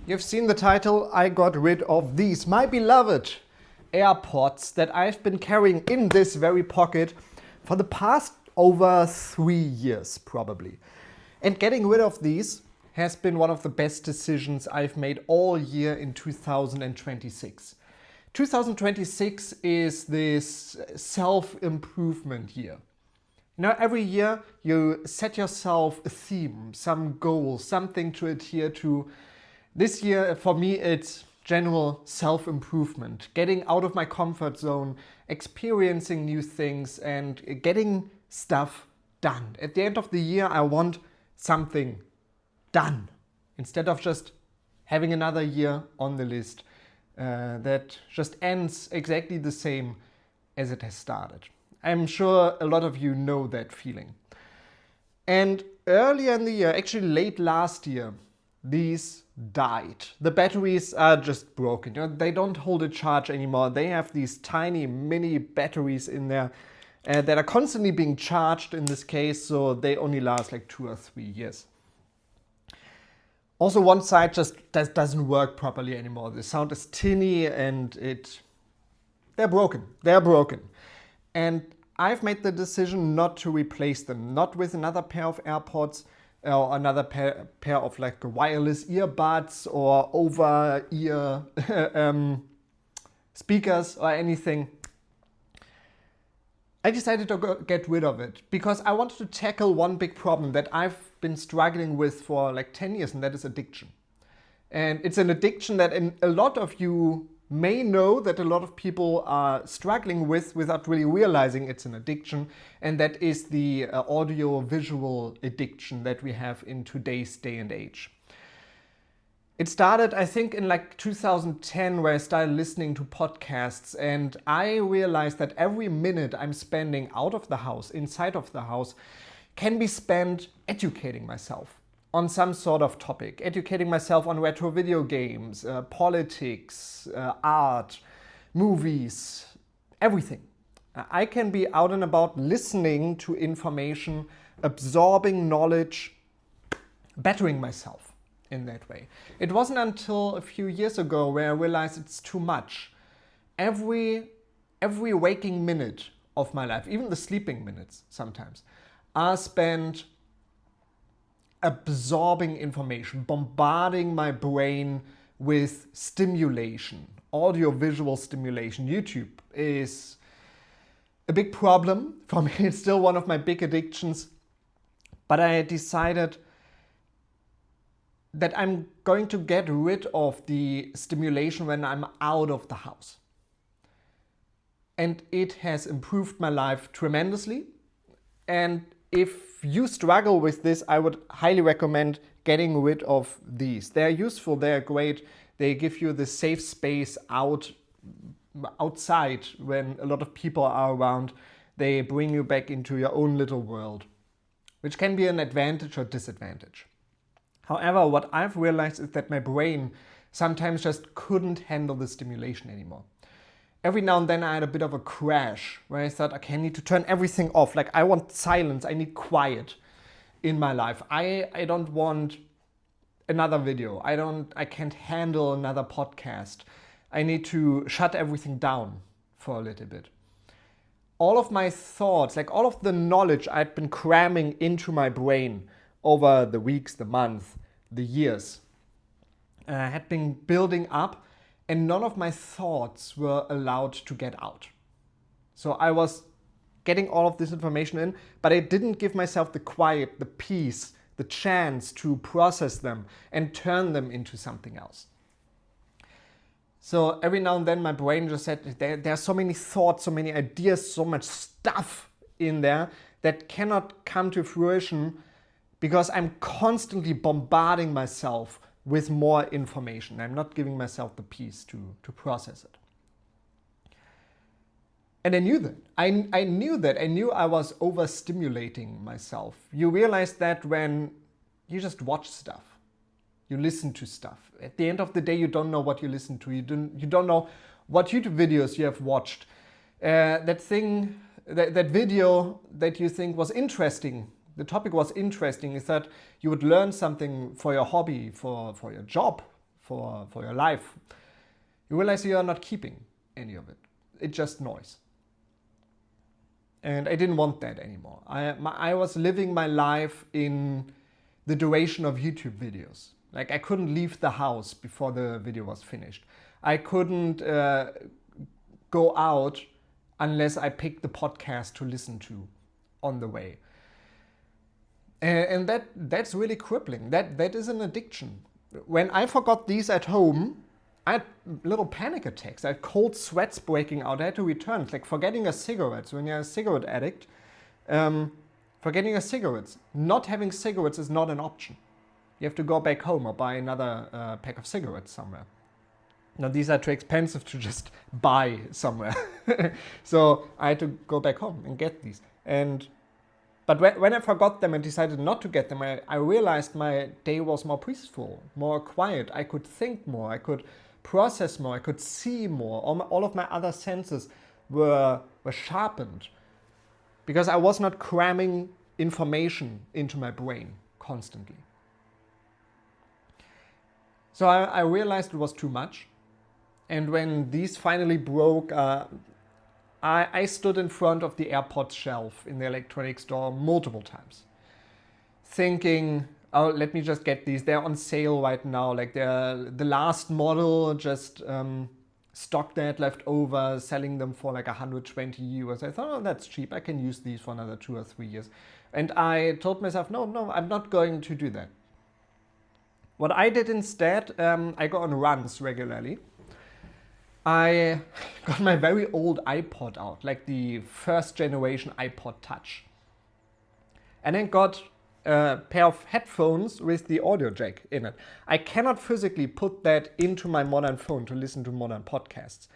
You've seen the title. I got rid of these, my beloved AirPods that I've been carrying in this very pocket for the past over 3 years probably. And getting rid of these has been one of the best decisions I've made all year in 2026. 2026 is this self-improvement year. Now, every year you set yourself a theme, some goal, something to adhere to. This year, for me, it's general self-improvement, getting out of my comfort zone, experiencing new things, and getting stuff done. At the end of the year, I want something done instead of just having another year on the list that just ends exactly the same as it has started. I'm sure a lot of you know that feeling. And earlier in the year, actually late last year, these died. The batteries are just broken. They don't hold a charge anymore. They have these tiny mini batteries in there that are constantly being charged in this case, so they only last like 2 or 3 years. Also, one side just doesn't work properly anymore. The sound is tinny and they're broken. They're broken. And I've made the decision not to replace them, not with another pair of AirPods or another pair of like wireless earbuds or over-ear speakers or anything. I decided to get rid of it because I wanted to tackle one big problem that I've been struggling with for like 10 years, and that is addiction. And it's an addiction that a lot of you may know that a lot of people are struggling with without really realizing it's an addiction, and that is the audio-visual addiction that we have in today's day and age. It started, I think, in like 2010, where I started listening to podcasts, and I realized that every minute I'm spending out of the house, inside of the house, can be spent educating myself on some sort of topic, educating myself on retro video games, politics, art, movies, everything. I can be out and about listening to information, absorbing knowledge, bettering myself in that way. It wasn't until a few years ago where I realized it's too much. Every waking minute of my life, even the sleeping minutes sometimes, are spent absorbing information, bombarding my brain with stimulation, audio-visual stimulation. YouTube is a big problem for me. It's still one of my big addictions. But I decided that I'm going to get rid of the stimulation when I'm out of the house. And it has improved my life tremendously. And if you struggle with this, I would highly recommend getting rid of these. They're useful, they're great. They give you the safe space outside when a lot of people are around. They bring you back into your own little world, which can be an advantage or disadvantage. However, what I've realized is that my brain sometimes just couldn't handle the stimulation anymore. Every now and then I had a bit of a crash where I thought, okay, I need to turn everything off. Like, I want silence, I need quiet in my life. I don't want another video. I can't handle another podcast. I need to shut everything down for a little bit. All of my thoughts, like all of the knowledge I'd been cramming into my brain over the weeks, the months, the years, had been building up, and none of my thoughts were allowed to get out. So I was getting all of this information in, but I didn't give myself the quiet, the peace, the chance to process them and turn them into something else. So every now and then my brain just said, there are so many thoughts, so many ideas, so much stuff in there that cannot come to fruition because I'm constantly bombarding myself with more information. I'm not giving myself the peace to process it. And I knew that. I knew I was overstimulating myself. You realize that when you just watch stuff, you listen to stuff. At the end of the day, you don't know what you listen to. You don't know what YouTube videos you have watched. That video that you think was interesting, the topic was interesting, is that you would learn something for your hobby, for your job, for your life, you realize you are not keeping any of it. It's just noise. And I didn't want that anymore. I was living my life in the duration of YouTube videos. Like, I couldn't leave the house before the video was finished. I couldn't go out unless I picked the podcast to listen to on the way. And that's really crippling. That is an addiction. When I forgot these at home, I had little panic attacks. I had cold sweats breaking out. I had to return. It's like forgetting a cigarette. When you're a cigarette addict, forgetting a cigarette. Not having cigarettes is not an option. You have to go back home or buy another pack of cigarettes somewhere. Now, these are too expensive to just buy somewhere. So I had to go back home and get these. But when I forgot them and decided not to get them, I realized my day was more peaceful, more quiet. I could think more, I could process more, I could see more. All of my other senses were sharpened because I was not cramming information into my brain constantly. So I realized it was too much. And when these finally broke, I stood in front of the AirPods shelf in the electronics store multiple times, thinking, oh, let me just get these. They're on sale right now. Like, they're the last model, just stock that left over, selling them for like 120 euros. I thought, oh, that's cheap. I can use these for another 2 or 3 years. And I told myself, no, I'm not going to do that. What I did instead, I go on runs regularly. I got my very old iPod out, like the first generation iPod Touch. And then got a pair of headphones with the audio jack in it. I cannot physically put that into my modern phone to listen to modern podcasts.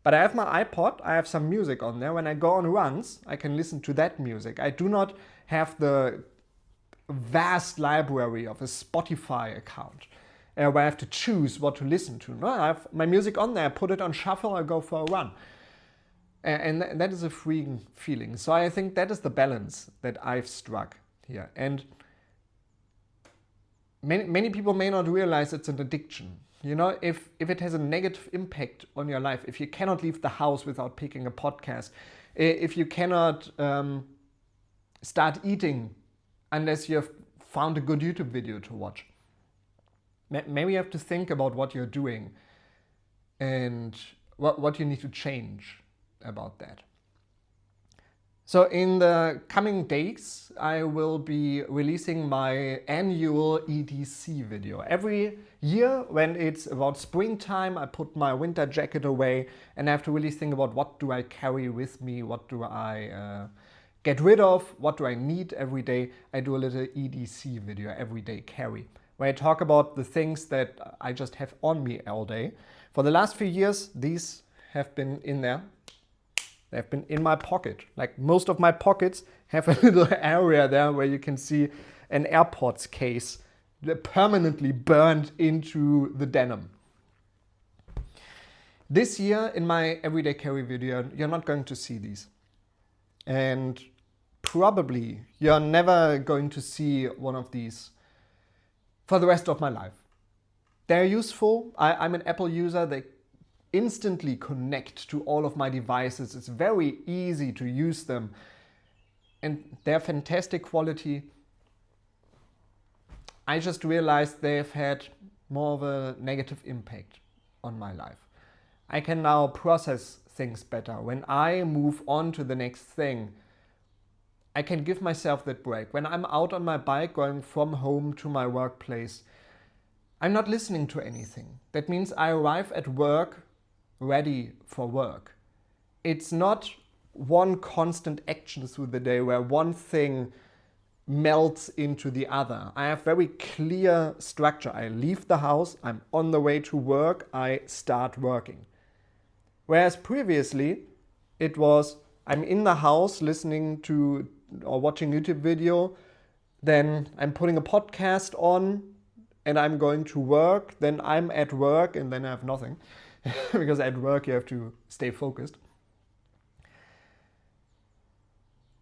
But I have my iPod, I have some music on there. When I go on runs, I can listen to that music. I do not have the vast library of a Spotify account. Where I have to choose what to listen to. No, I have my music on there, I put it on shuffle, I go for a run. And that is a freeing feeling. So I think that is the balance that I've struck here. And many people may not realize it's an addiction. You know, if it has a negative impact on your life, if you cannot leave the house without picking a podcast, if you cannot start eating unless you have found a good YouTube video to watch, maybe you have to think about what you're doing and what you need to change about that. So in the coming days, I will be releasing my annual EDC video. Every year when it's about springtime, I put my winter jacket away and I have to really think about what do I carry with me, what do I get rid of, what do I need every day. I do a little EDC video, everyday carry, where I talk about the things that I just have on me all day. For the last few years, these have been in there. They have been in my pocket. Like, most of my pockets have a little area there where you can see an AirPods case permanently burned into the denim. This year, in my everyday carry video, you're not going to see these. And probably you're never going to see one of these for the rest of my life. They're useful. I'm an Apple user. They instantly connect to all of my devices. It's very easy to use them. And they're fantastic quality. I just realized they've had more of a negative impact on my life. I can now process things better. When I move on to the next thing, I can give myself that break. When I'm out on my bike going from home to my workplace, I'm not listening to anything. That means I arrive at work ready for work. It's not one constant action through the day where one thing melts into the other. I have very clear structure. I leave the house, I'm on the way to work, I start working. Whereas previously, it was I'm in the house listening to or watching YouTube video, then I'm putting a podcast on and I'm going to work, then I'm at work and then I have nothing. Because at work you have to stay focused.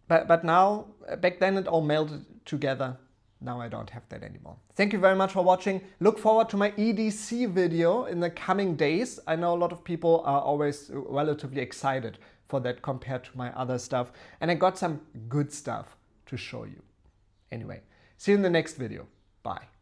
But now, back then it all melded together. Now I don't have that anymore. Thank you very much for watching. Look forward to my EDC video in the coming days. I know a lot of people are always relatively excited for that compared to my other stuff. And I got some good stuff to show you. Anyway, see you in the next video. Bye.